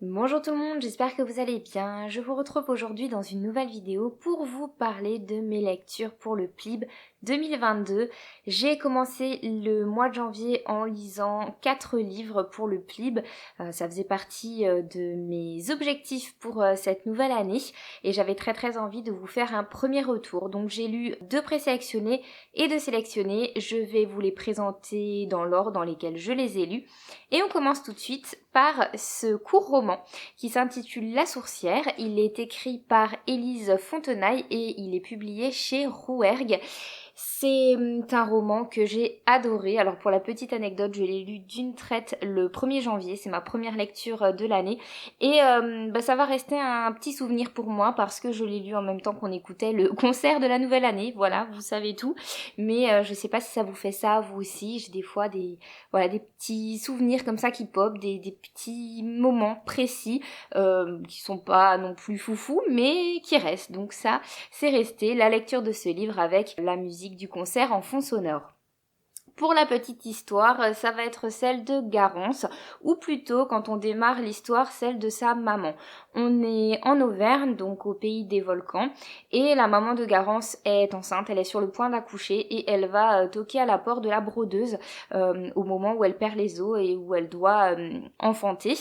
Bonjour tout le monde, j'espère que vous allez bien. Je vous retrouve aujourd'hui dans une nouvelle vidéo pour vous parler de mes lectures pour le PLIB 2022. J'ai commencé le mois de janvier en lisant 4 livres pour le PLIB. Ça faisait partie de mes objectifs pour cette nouvelle année et j'avais très envie de vous faire un premier retour. Donc j'ai lu 2 présélectionnés et 2 sélectionnés. Je vais vous les présenter dans l'ordre dans lesquels je les ai lus. Et on commence tout de suite par ce court roman qui s'intitule La Sourcière. Il est écrit par Élise Fontenaille et il est publié chez Rouergue. C'est un roman que j'ai adoré. Alors pour la petite anecdote, je l'ai lu d'une traite le 1er janvier, c'est ma première lecture de l'année. Et ça va rester un petit souvenir pour moi parce que je l'ai lu en même temps qu'on écoutait le concert de la nouvelle année. Voilà, vous savez tout. Mais je sais pas si ça vous fait ça vous aussi. J'ai des fois des petits souvenirs comme ça qui pop, des petits moments précis qui sont pas non plus foufou mais qui restent. Donc ça, c'est resté la lecture de ce livre avec la musique du concert en fond sonore. Pour la petite histoire, ça va être celle de Garance, ou plutôt, quand on démarre l'histoire, celle de sa maman. On est en Auvergne, donc au pays des volcans, et la maman de Garance est enceinte, elle est sur le point d'accoucher, et elle va toquer à la porte de la brodeuse au moment où elle perd les os et où elle doit enfanter.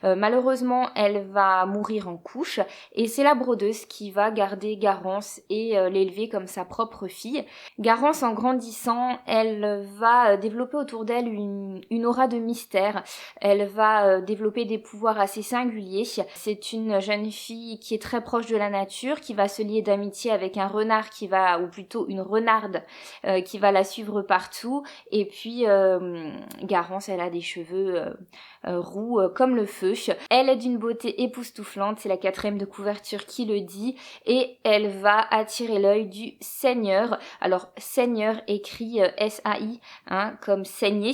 Malheureusement, elle va mourir en couche, et c'est la brodeuse qui va garder Garance et l'élever comme sa propre fille. Garance, en grandissant, elle va développer autour d'elle une aura de mystère. Elle va développer des pouvoirs assez singuliers. C'est une jeune fille qui est très proche de la nature, qui va se lier d'amitié avec un renard ou plutôt une renarde, qui va la suivre partout. Et puis, Garance, elle a des cheveux roux comme le feu. Elle est d'une beauté époustouflante, c'est la 4e de couverture qui le dit, et elle va attirer l'œil du Seigneur. Alors, Seigneur écrit S-A-I, comme saigner,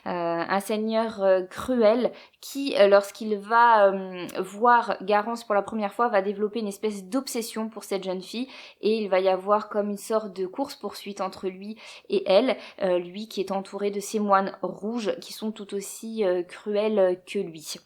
un seigneur cruel qui, lorsqu'il va voir Garance pour la première fois, va développer une espèce d'obsession pour cette jeune fille, et il va y avoir comme une sorte de course-poursuite entre lui et elle, lui qui est entouré de ces moines rouges qui sont tout aussi cruels que lui.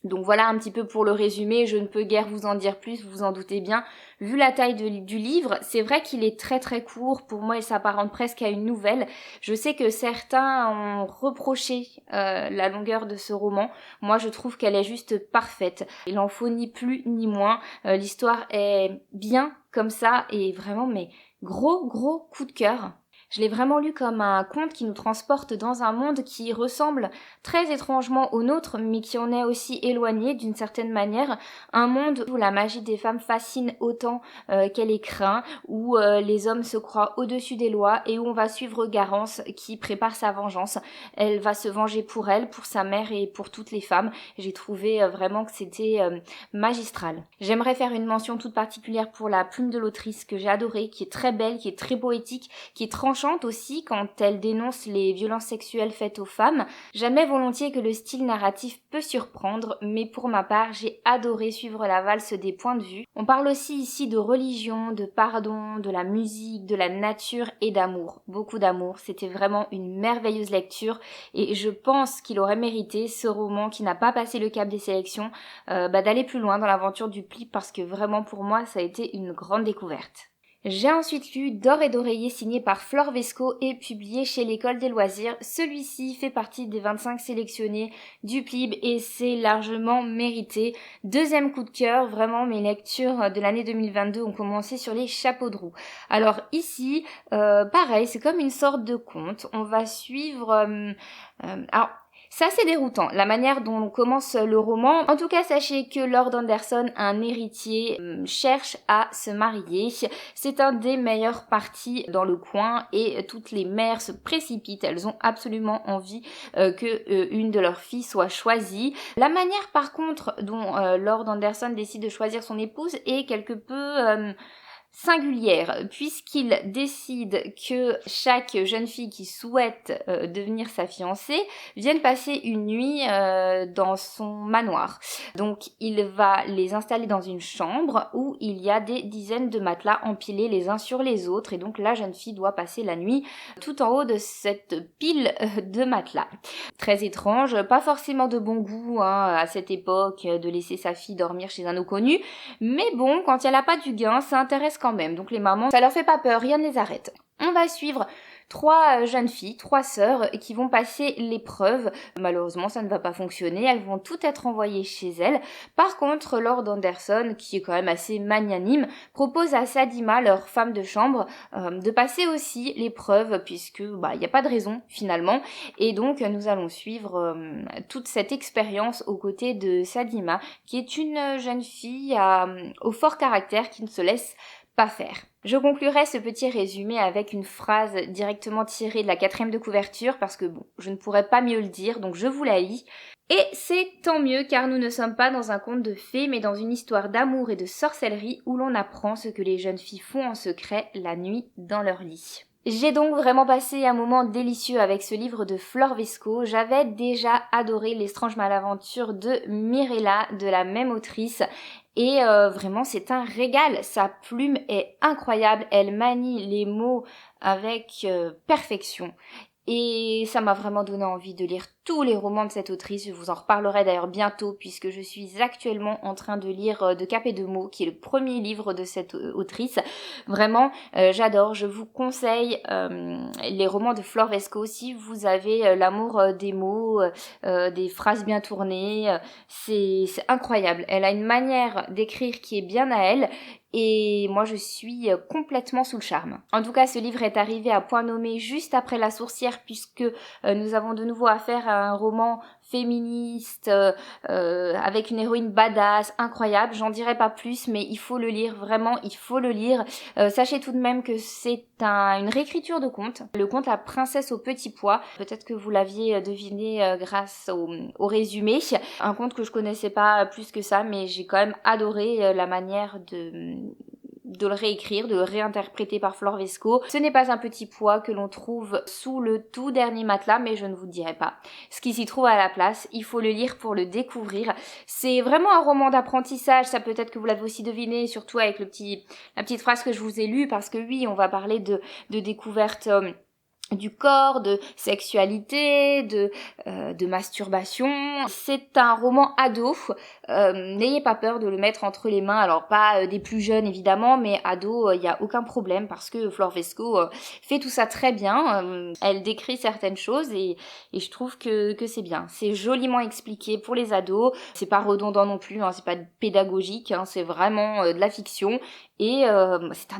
Donc voilà un petit peu pour le résumé, je ne peux guère vous en dire plus, vous vous en doutez bien. Vu la taille du livre, c'est vrai qu'il est très court, pour moi il s'apparente presque à une nouvelle. Je sais que certains ont reproché la longueur de ce roman, moi je trouve qu'elle est juste parfaite. Il en faut ni plus ni moins, l'histoire est bien comme ça et vraiment mais gros coup de cœur. Je l'ai vraiment lu comme un conte qui nous transporte dans un monde qui ressemble très étrangement au nôtre, mais qui en est aussi éloigné d'une certaine manière. Un monde où la magie des femmes fascine autant qu'elle est craint, où les hommes se croient au-dessus des lois et où on va suivre Garance qui prépare sa vengeance. Elle va se venger pour elle, pour sa mère et pour toutes les femmes. J'ai trouvé vraiment que c'était magistral. J'aimerais faire une mention toute particulière pour la plume de l'autrice que j'ai adorée, qui est très belle, qui est très poétique, qui est tranchante aussi quand elle dénonce les violences sexuelles faites aux femmes. J'admets volontiers que le style narratif peut surprendre, mais pour ma part, j'ai adoré suivre la valse des points de vue. On parle aussi ici de religion, de pardon, de la musique, de la nature et d'amour. Beaucoup d'amour. C'était vraiment une merveilleuse lecture et je pense qu'il aurait mérité, ce roman qui n'a pas passé le cap des sélections, d'aller plus loin dans l'aventure du PLIB parce que vraiment pour moi, ça a été une grande découverte. J'ai ensuite lu D'or et d'oreiller signé par Flore Vesco et publié chez l'École des loisirs. Celui-ci fait partie des 25 sélectionnés du PLIB et c'est largement mérité. Deuxième coup de cœur, vraiment mes lectures de l'année 2022 ont commencé sur les chapeaux de roue. Alors ici, pareil, c'est comme une sorte de conte. On va suivre... alors, c'est assez déroutant, la manière dont on commence le roman. En tout cas, sachez que Lord Anderson, un héritier, cherche à se marier. C'est un des meilleurs partis dans le coin et toutes les mères se précipitent. Elles ont absolument envie que une de leurs filles soit choisie. La manière par contre dont Lord Anderson décide de choisir son épouse est quelque peu... singulière puisqu'il décide que chaque jeune fille qui souhaite devenir sa fiancée vienne passer une nuit dans son manoir. Donc il va les installer dans une chambre où il y a des dizaines de matelas empilés les uns sur les autres et donc la jeune fille doit passer la nuit tout en haut de cette pile de matelas. Très étrange, pas forcément de bon goût à cette époque de laisser sa fille dormir chez un inconnu, mais bon, quand elle n'a pas du gain, ça intéresse quand même. Donc les mamans, ça leur fait pas peur, rien ne les arrête. On va suivre 3 jeunes filles, 3 sœurs qui vont passer l'épreuve. Malheureusement, ça ne va pas fonctionner, elles vont toutes être envoyées chez elles. Par contre, Lord Anderson, qui est quand même assez magnanime, propose à Sadima, leur femme de chambre, de passer aussi l'épreuve puisque il n'y a pas de raison finalement. Et donc, nous allons suivre toute cette expérience aux côtés de Sadima, qui est une jeune fille au fort caractère qui ne se laisse pas faire. Je conclurai ce petit résumé avec une phrase directement tirée de la 4e de couverture parce que je ne pourrais pas mieux le dire, donc je vous la lis. Et c'est tant mieux car nous ne sommes pas dans un conte de fées mais dans une histoire d'amour et de sorcellerie où l'on apprend ce que les jeunes filles font en secret la nuit dans leur lit. J'ai donc vraiment passé un moment délicieux avec ce livre de Flor Vesco. J'avais déjà adoré L'Étrange Malaventure de Mirella, de la même autrice. Et vraiment, c'est un régal. Sa plume est incroyable. Elle manie les mots avec perfection. Et ça m'a vraiment donné envie de lire tous les romans de cette autrice. Je vous en reparlerai d'ailleurs bientôt puisque je suis actuellement en train de lire De Cap et de Mots, qui est le premier livre de cette autrice. Vraiment, j'adore. Je vous conseille les romans de Flor Vesco si vous avez l'amour des mots, des phrases bien tournées. C'est incroyable. Elle a une manière d'écrire qui est bien à elle. Et moi je suis complètement sous le charme. En tout cas, ce livre est arrivé à point nommé juste après La Sourcière puisque nous avons de nouveau affaire à un roman féministe avec une héroïne badass, incroyable. J'en dirai pas plus, mais il faut le lire, vraiment il faut le lire. Sachez tout de même que c'est une réécriture de conte, le conte La Princesse au petit pois. Peut-être que vous l'aviez deviné grâce au résumé. Un conte que je connaissais pas plus que ça, mais j'ai quand même adoré la manière de le réécrire, de le réinterpréter par Flor Vesco. Ce n'est pas un petit pois que l'on trouve sous le tout dernier matelas, mais je ne vous dirai pas ce qui s'y trouve à la place. Il faut le lire pour le découvrir. C'est vraiment un roman d'apprentissage, ça peut-être que vous l'avez aussi deviné, surtout avec la petite phrase que je vous ai lue, parce que oui, on va parler de découverte du corps, de sexualité, de masturbation. C'est un roman ado, n'ayez pas peur de le mettre entre les mains, alors pas des plus jeunes évidemment, mais ado, il n'y a aucun problème parce que Flor Vesco fait tout ça très bien, elle décrit certaines choses et je trouve que c'est bien, c'est joliment expliqué pour les ados, c'est pas redondant non plus, c'est pas pédagogique, c'est vraiment de la fiction. Et c'est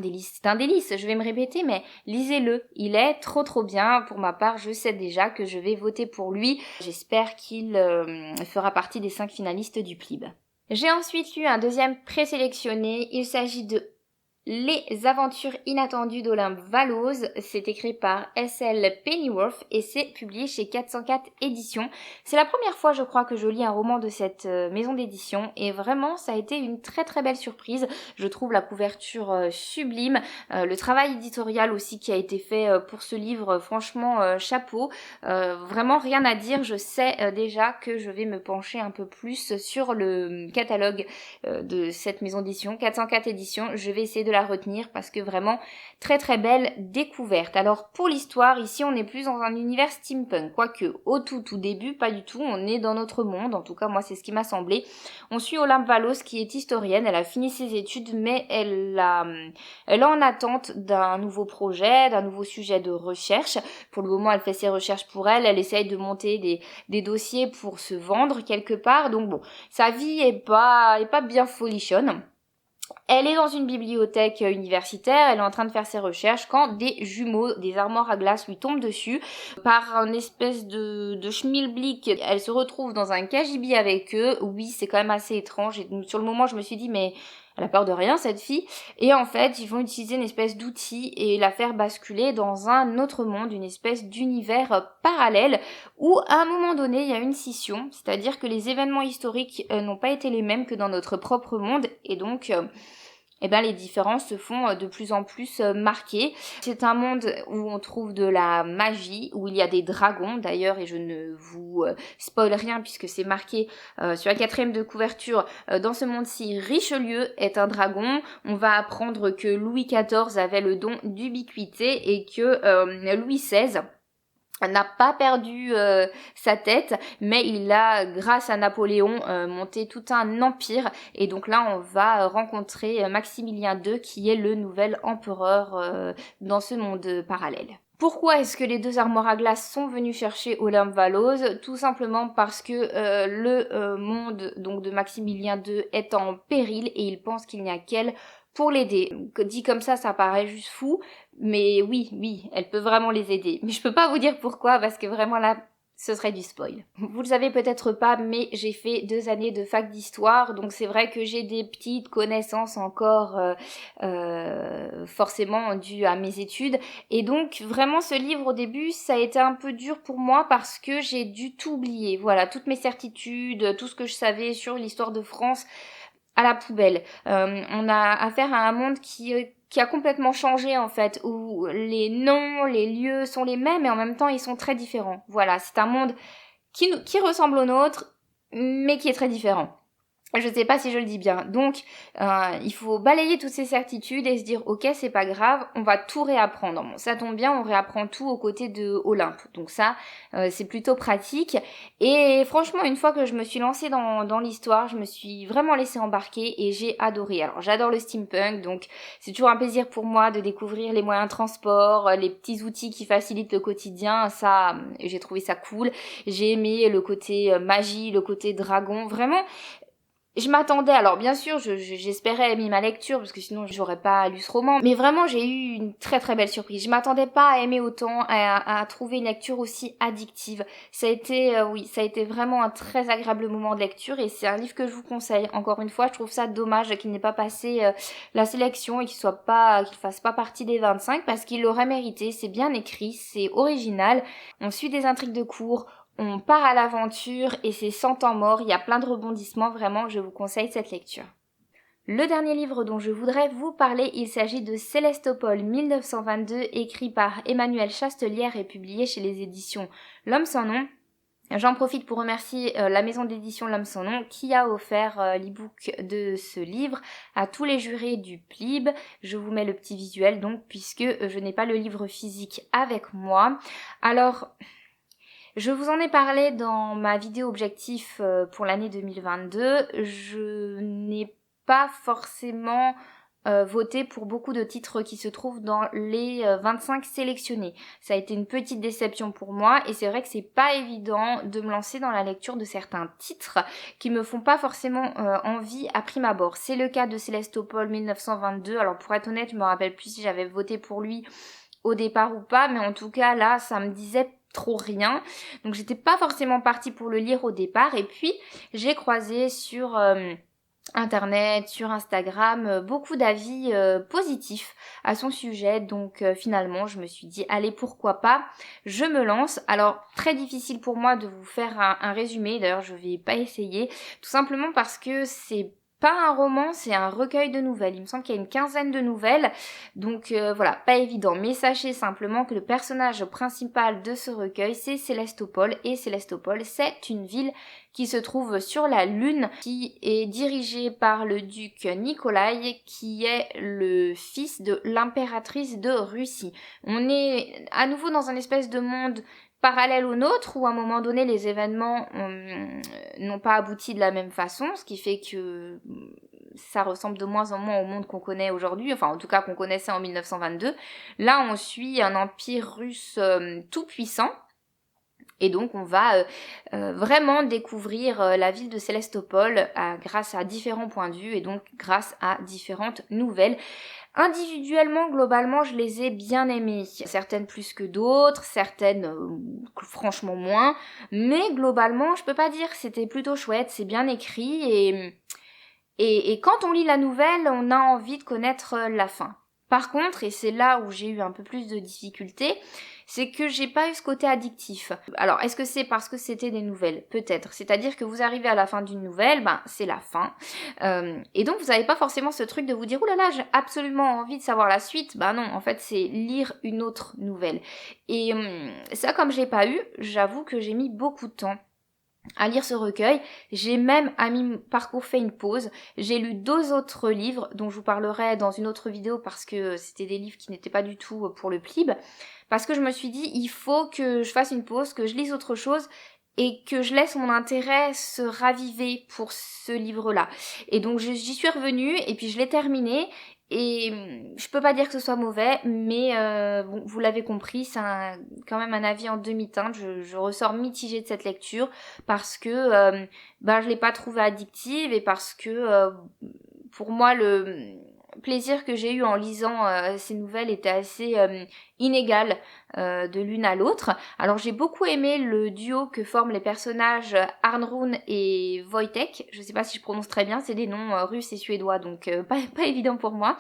un délice, je vais me répéter, mais lisez-le, il est trop bien. Pour ma part, je sais déjà que je vais voter pour lui. J'espère qu'il fera partie des 5 finalistes du PLIB. J'ai ensuite lu un deuxième présélectionné, il s'agit de Les aventures inattendues d'Olympe Vallose, c'est écrit par S.L. Pennyworth et c'est publié chez 404 éditions. C'est la première fois je crois que je lis un roman de cette maison d'édition et vraiment ça a été une très belle surprise. Je trouve la couverture sublime, le travail éditorial aussi qui a été fait pour ce livre, franchement chapeau, vraiment rien à dire. Je sais déjà que je vais me pencher un peu plus sur le catalogue de cette maison d'édition, 404 éditions. Je vais essayer de la retenir parce que vraiment très belle découverte. Alors pour l'histoire, ici on est plus dans un univers steampunk, quoique au tout début pas du tout, on est dans notre monde, en tout cas moi c'est ce qui m'a semblé. On suit Olympe Vallose qui est historienne, elle a fini ses études mais elle est en attente d'un nouveau projet, d'un nouveau sujet de recherche. Pour le moment elle fait ses recherches pour elle essaye de monter des dossiers pour se vendre quelque part, donc bon, sa vie est pas bien folichonne. Elle est dans une bibliothèque universitaire, elle est en train de faire ses recherches quand des jumeaux, des armoires à glace lui tombent dessus. Par une espèce de schmilblick, elle se retrouve dans un cagibi avec eux. Oui, c'est quand même assez étrange et sur le moment je me suis dit mais elle a peur de rien cette fille. Et en fait ils vont utiliser une espèce d'outil et la faire basculer dans un autre monde, une espèce d'univers parallèle où à un moment donné il y a une scission, c'est-à-dire que les événements historiques n'ont pas été les mêmes que dans notre propre monde et donc eh ben les différences se font de plus en plus marquées. C'est un monde où on trouve de la magie, où il y a des dragons d'ailleurs, et je ne vous spoil rien puisque c'est marqué sur la 4e de couverture. Dans ce monde-ci, Richelieu est un dragon. On va apprendre que Louis XIV avait le don d'ubiquité et que Louis XVI n'a pas perdu sa tête, mais il a, grâce à Napoléon, monté tout un empire. Et donc là, on va rencontrer Maximilien II, qui est le nouvel empereur dans ce monde parallèle. Pourquoi est-ce que les deux armoires à glace sont venus chercher Olympe Vallose? Tout simplement parce que le monde donc de Maximilien II est en péril et il pense qu'il n'y a qu'elle pour l'aider. Dit comme ça paraît juste fou, mais oui, elle peut vraiment les aider. Mais je peux pas vous dire pourquoi, parce que vraiment là, ce serait du spoil. Vous le savez peut-être pas, mais j'ai fait 2 années de fac d'histoire, donc c'est vrai que j'ai des petites connaissances encore forcément dues à mes études. Et donc vraiment ce livre au début, ça a été un peu dur pour moi parce que j'ai dû tout oublier. Voilà, toutes mes certitudes, tout ce que je savais sur l'histoire de France, à la poubelle. On a affaire à un monde qui a complètement changé en fait, où les noms, les lieux sont les mêmes et en même temps ils sont très différents. Voilà, c'est un monde qui ressemble au nôtre, mais qui est très différent. Je sais pas si je le dis bien. Donc, il faut balayer toutes ces certitudes et se dire, ok, c'est pas grave, on va tout réapprendre. Bon, ça tombe bien, on réapprend tout aux côtés de Olympe. Donc ça, c'est plutôt pratique. Et franchement, une fois que je me suis lancée dans l'histoire, je me suis vraiment laissée embarquer et j'ai adoré. Alors, j'adore le steampunk, donc c'est toujours un plaisir pour moi de découvrir les moyens de transport, les petits outils qui facilitent le quotidien. Ça, j'ai trouvé ça cool. J'ai aimé le côté magie, le côté dragon. Vraiment, je m'attendais, alors bien sûr, j'espérais aimer ma lecture, parce que sinon j'aurais pas lu ce roman, mais vraiment j'ai eu une très très belle surprise. Je m'attendais pas à aimer autant, à trouver une lecture aussi addictive. Ça a été vraiment un très agréable moment de lecture, et c'est un livre que je vous conseille. Encore une fois, je trouve ça dommage qu'il n'ait pas passé la sélection et qu'il fasse pas partie des 25, parce qu'il l'aurait mérité. C'est bien écrit, c'est original, on suit des intrigues de cours, on part à l'aventure et c'est sans temps mort, il y a plein de rebondissements, vraiment je vous conseille cette lecture. Le dernier livre dont je voudrais vous parler, il s'agit de Célestopol 1922, écrit par Emmanuel Chastelière et publié chez les éditions L'Homme sans nom. J'en profite pour remercier la maison d'édition L'Homme sans nom qui a offert l'e-book de ce livre à tous les jurés du PLIB. Je vous mets le petit visuel donc, puisque je n'ai pas le livre physique avec moi. Alors, je vous en ai parlé dans ma vidéo objectif pour l'année 2022. Je n'ai pas forcément voté pour beaucoup de titres qui se trouvent dans les 25 sélectionnés. Ça a été une petite déception pour moi et c'est vrai que c'est pas évident de me lancer dans la lecture de certains titres qui me font pas forcément envie à prime abord. C'est le cas de Célestopol 1922. Alors pour être honnête, je me rappelle plus si j'avais voté pour lui au départ ou pas, mais en tout cas là, ça me disait trop rien. Donc j'étais pas forcément partie pour le lire au départ et puis j'ai croisé sur Internet, sur Instagram, beaucoup d'avis positifs à son sujet. Donc finalement, je me suis dit, allez, pourquoi pas, je me lance. Alors, très difficile pour moi de vous faire un résumé. D'ailleurs, je vais pas essayer. Tout simplement parce que c'est pas un roman, c'est un recueil de nouvelles. Il me semble qu'il y a une 15aine de nouvelles. Donc voilà, pas évident. Mais sachez simplement que le personnage principal de ce recueil, c'est Célestopol. Et Célestopol, c'est une ville qui se trouve sur la Lune, qui est dirigée par le duc Nikolai, qui est le fils de l'impératrice de Russie. On est à nouveau dans un espèce de monde parallèle au nôtre, où à un moment donné les événements n'ont pas abouti de la même façon, ce qui fait que ça ressemble de moins en moins au monde qu'on connaît aujourd'hui, enfin en tout cas qu'on connaissait en 1922. Là on suit un empire russe tout puissant. Et donc on va vraiment découvrir la ville de Célestopol grâce à différents points de vue et donc grâce à différentes nouvelles. Individuellement, globalement, je les ai bien aimées. Certaines plus que d'autres, certaines franchement moins. Mais globalement, je peux pas dire que c'était plutôt chouette, c'est bien écrit et quand on lit la nouvelle, on a envie de connaître la fin. Par contre, et c'est là où j'ai eu un peu plus de difficultés, c'est que j'ai pas eu ce côté addictif. Alors, est-ce que c'est parce que c'était des nouvelles? Peut-être. C'est-à-dire que vous arrivez à la fin d'une nouvelle, ben c'est la fin. Et donc vous n'avez pas forcément ce truc de vous dire « Ouh là là, j'ai absolument envie de savoir la suite ». Ben non, en fait c'est lire une autre nouvelle. Et ça, comme je l'ai pas eu, j'avoue que j'ai mis beaucoup de temps à lire ce recueil. J'ai même à mi-parcours fait une pause. J'ai lu 2 autres livres dont je vous parlerai dans une autre vidéo parce que c'était des livres qui n'étaient pas du tout pour le PLIB. Parce que je me suis dit, il faut que je fasse une pause, que je lise autre chose et que je laisse mon intérêt se raviver pour ce livre-là. Et donc j'y suis revenue et puis je l'ai terminé. Et je peux pas dire que ce soit mauvais, mais bon, vous l'avez compris, c'est quand même un avis en demi-teinte. Je ressors mitigée de cette lecture parce que je l'ai pas trouvée addictive et parce que pour moi le plaisir que j'ai eu en lisant ces nouvelles était assez inégal de l'une à l'autre. Alors j'ai beaucoup aimé le duo que forment les personnages Arnrun et Wojtek. Je sais pas si je prononce très bien, c'est des noms russes et suédois, donc pas évident pour moi.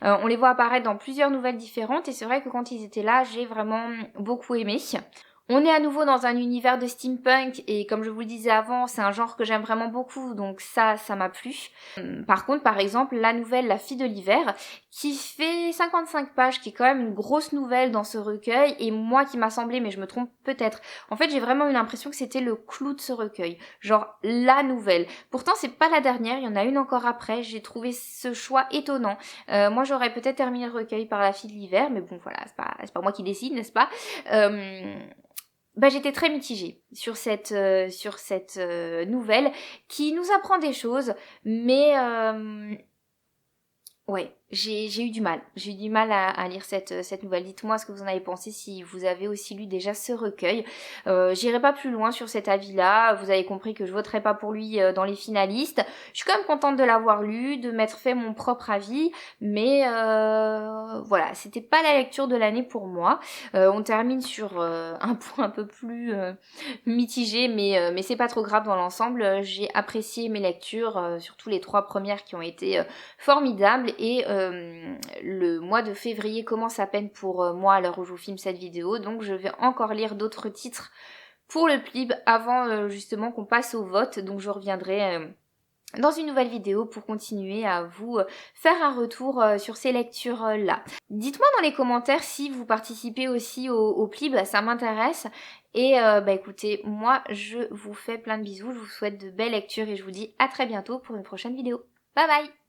On les voit apparaître dans plusieurs nouvelles différentes et c'est vrai que quand ils étaient là, j'ai vraiment beaucoup aimé. On est à nouveau dans un univers de steampunk et comme je vous le disais avant, c'est un genre que j'aime vraiment beaucoup, donc ça m'a plu. Par contre, par exemple, la nouvelle La fille de l'hiver, qui fait 55 pages, qui est quand même une grosse nouvelle dans ce recueil, et moi qui m'a semblé, mais je me trompe peut-être, en fait j'ai vraiment eu l'impression que c'était le clou de ce recueil, genre la nouvelle. Pourtant c'est pas la dernière, il y en a une encore après, j'ai trouvé ce choix étonnant. Moi j'aurais peut-être terminé le recueil par La fille de l'hiver, mais bon voilà, c'est pas moi qui décide, n'est-ce pas? J'étais très mitigée sur cette nouvelle qui nous apprend des choses, mais ouais, j'ai eu du mal. J'ai eu du mal à lire cette nouvelle. Dites-moi ce que vous en avez pensé si vous avez aussi lu déjà ce recueil. J'irai pas plus loin sur cet avis-là. Vous avez compris que je voterai pas pour lui dans les finalistes. Je suis quand même contente de l'avoir lu, de m'être fait mon propre avis. Mais voilà, c'était pas la lecture de l'année pour moi. On termine sur un point un peu plus mitigé, mais c'est pas trop grave dans l'ensemble. J'ai apprécié mes lectures, surtout les 3 premières qui ont été formidables. Et le mois de février commence à peine pour moi à l'heure où je vous filme cette vidéo, donc je vais encore lire d'autres titres pour le PLIB avant justement qu'on passe au vote, donc je reviendrai dans une nouvelle vidéo pour continuer à vous faire un retour sur ces lectures-là. Dites-moi dans les commentaires si vous participez aussi au PLIB, ça m'intéresse. Et écoutez, moi je vous fais plein de bisous, je vous souhaite de belles lectures et je vous dis à très bientôt pour une prochaine vidéo. Bye bye!